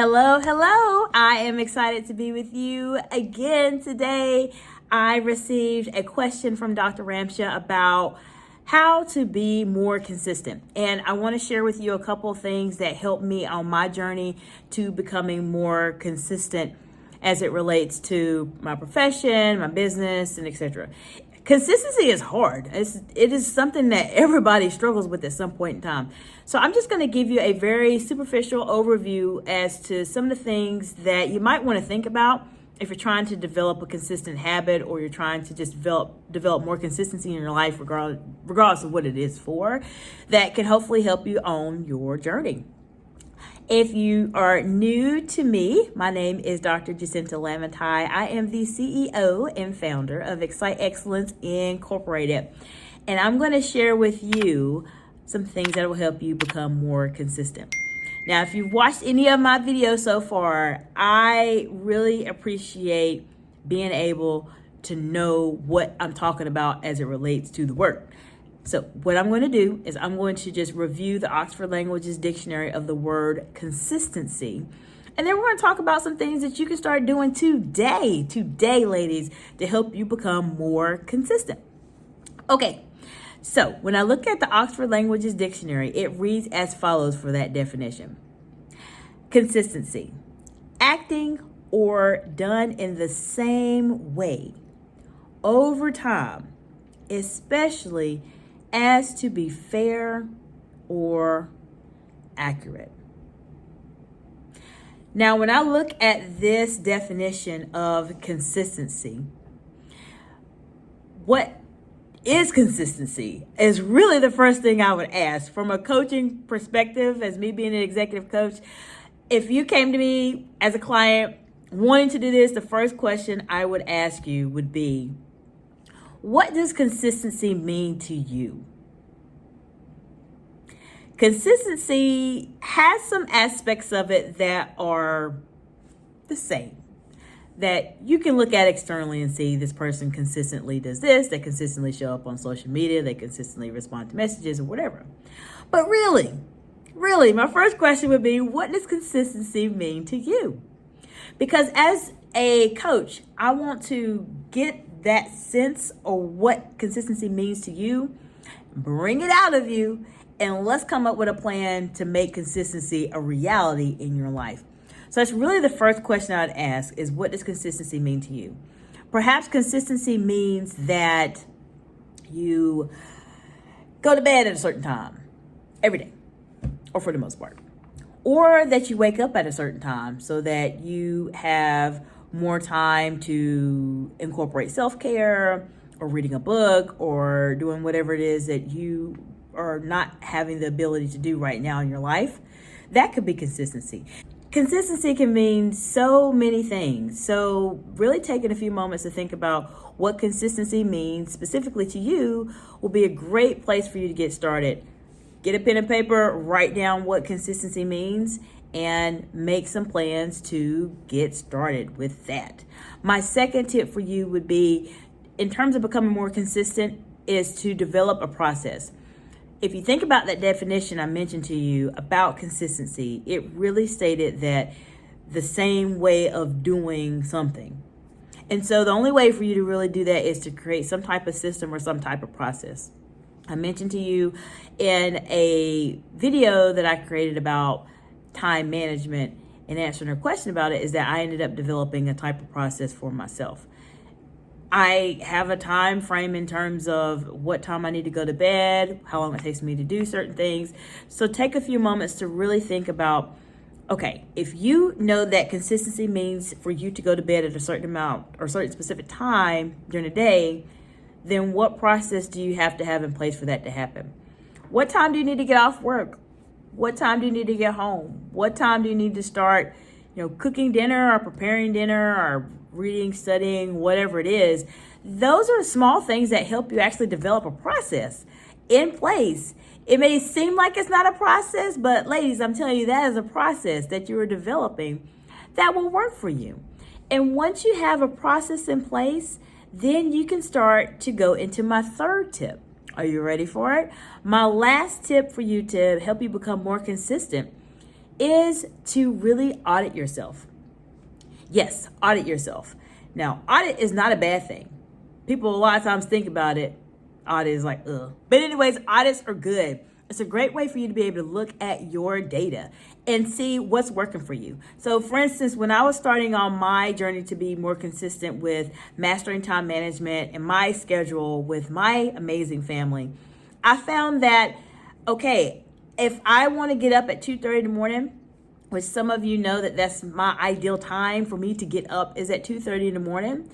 Hello, hello. I am excited to be with you again today. I received a question from Dr. Ramsha about how to be more consistent. And I want to share with you a couple of things that helped me on my journey to becoming more consistent as it relates to my profession, my business, and etc. Consistency is hard. It is something that everybody struggles with at some point in time. So I'm just going to give you a very superficial overview as to some of the things that you might want to think about if you're trying to develop a consistent habit, or you're trying to just develop more consistency in your life, regardless of what it is for, that can hopefully help you on your journey. If you are new to me, my name is Dr. Jacinta Lamantai. I am the CEO and founder of Excite Excellence Incorporated. And I'm going to share with you some things that will help you become more consistent. Now, if you've watched any of my videos so far, I really appreciate being able to know what I'm talking about as it relates to the word. So what I'm going to do is I'm going to just review the Oxford Languages Dictionary of the word consistency. And then we're going to talk about some things that you can start doing today, ladies, to help you become more consistent. Okay, so when I look at the Oxford Languages Dictionary, it reads as follows for that definition. Consistency, acting or done in the same way over time, especially as to be fair or accurate. Now, when I look at this definition of consistency, what is consistency is really the first thing I would ask. From a coaching perspective, as me being an executive coach, if you came to me as a client wanting to do this, the first question I would ask you would be, what does consistency mean to you? Consistency has some aspects of it that are the same, that you can look at externally and see this person consistently does this, they consistently show up on social media, they consistently respond to messages or whatever. But really, my first question would be, what does consistency mean to you? Because as a coach, I want to get that sense of what consistency means to you, bring it out of you, and let's come up with a plan to make consistency a reality in your life. So that's really the first question I'd ask is, what does consistency mean to you? Perhaps consistency means that you go to bed at a certain time every day, or for the most part, or that you wake up at a certain time so that you have more time to incorporate self-care or reading a book or doing whatever it is that you are not having the ability to do right now in your life. That could be consistency. Consistency can mean so many things. So really taking a few moments to think about what consistency means specifically to you will be a great place for you to get started. Get a pen and paper, write down what consistency means, and make some plans to get started with that. My second tip for you would be, in terms of becoming more consistent, is to develop a process. If you think about that definition I mentioned to you about consistency, it really stated that the same way of doing something. And so the only way for you to really do that is to create some type of system or some type of process. I mentioned to you in a video that I created about time management and answering a question about it, is that I ended up developing a type of process for myself. I have a time frame in terms of what time I need to go to bed, how long it takes me to do certain things. So take a few moments to really think about, okay, if you know that consistency means for you to go to bed at a certain amount or certain specific time during the day, then what process do you have to have in place for that to happen? What time do you need to get off work? What time do you need to get home? What time do you need to start, cooking dinner or preparing dinner or reading, studying, whatever it is? Those are small things that help you actually develop a process in place. It may seem like it's not a process, but ladies, I'm telling you, that is a process that you are developing that will work for you. And once you have a process in place, then you can start to go into my third tip. Are you ready for it? My last tip for you to help you become more consistent is to really audit yourself. Yes, audit yourself. Now, audit is not a bad thing. People a lot of times think about it. Audit is like, ugh. But anyways, audits are good. It's a great way for you to be able to look at your data and see what's working for you. So for instance, when I was starting on my journey to be more consistent with mastering time management and my schedule with my amazing family, I found that, okay, if I want to get up at 2:30 in the morning, which some of you know that that's my ideal time for me to get up is at 2:30 in the morning,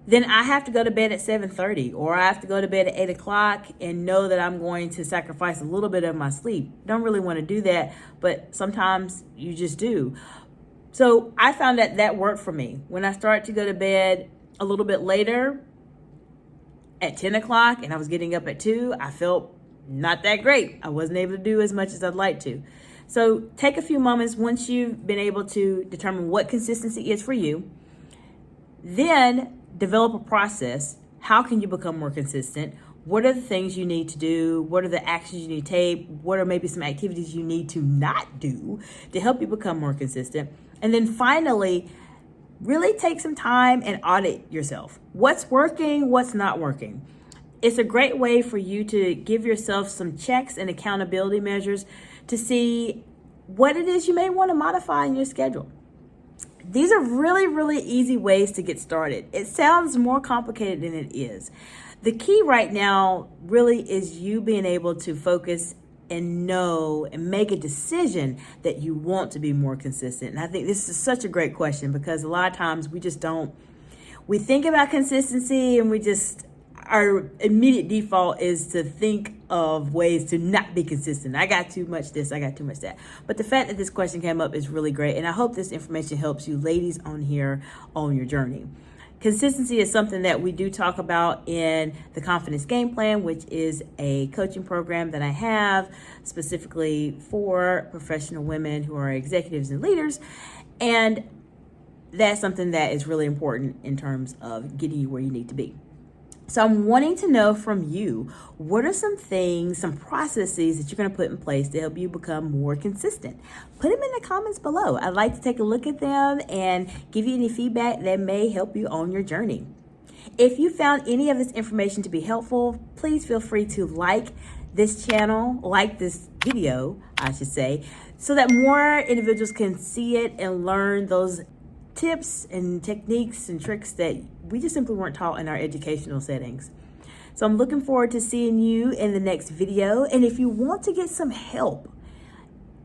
then I have to go to bed at 7:30, or I have to go to bed at 8 o'clock and know that I'm going to sacrifice a little bit of my sleep. Don't really want to do that, but sometimes you just do. So I found that that worked for me. When I started to go to bed a little bit later at 10 o'clock and I was getting up at 2, I felt not that great. I wasn't able to do as much as I'd like to. So take a few moments once you've been able to determine what consistency is for you, then develop a process. How can you become more consistent? What are the things you need to do? What are the actions you need to take? What are maybe some activities you need to not do to help you become more consistent? And then finally, really take some time and audit yourself. What's working? What's not working? It's a great way for you to give yourself some checks and accountability measures to see what it is you may want to modify in your schedule. These are really, really easy ways to get started. It sounds more complicated than it is. The key right now really is you being able to focus and know and make a decision that you want to be more consistent. And I think this is such a great question because a lot of times we think about consistency and our immediate default is to think of ways to not be consistent. I got too much this, I got too much that. But the fact that this question came up is really great. And I hope this information helps you ladies on here on your journey. Consistency is something that we do talk about in the Confidence Game Plan, which is a coaching program that I have specifically for professional women who are executives and leaders. And that's something that is really important in terms of getting you where you need to be. So I'm wanting to know from you, what are some things, some processes that you're going to put in place to help you become more consistent? Put them in the comments below. I'd like to take a look at them and give you any feedback that may help you on your journey. If you found any of this information to be helpful, please feel free to like this channel, like this video, I should say, so that more individuals can see it and learn those tips and techniques and tricks that we just simply weren't taught in our educational settings. So I'm looking forward to seeing you in the next video. And if you want to get some help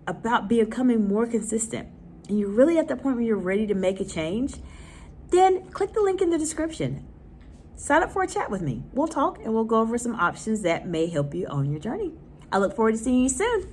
about becoming more consistent and you're really at the point where you're ready to make a change, then click the link in the description. Sign up for a chat with me. We'll talk and we'll go over some options that may help you on your journey. I look forward to seeing you soon.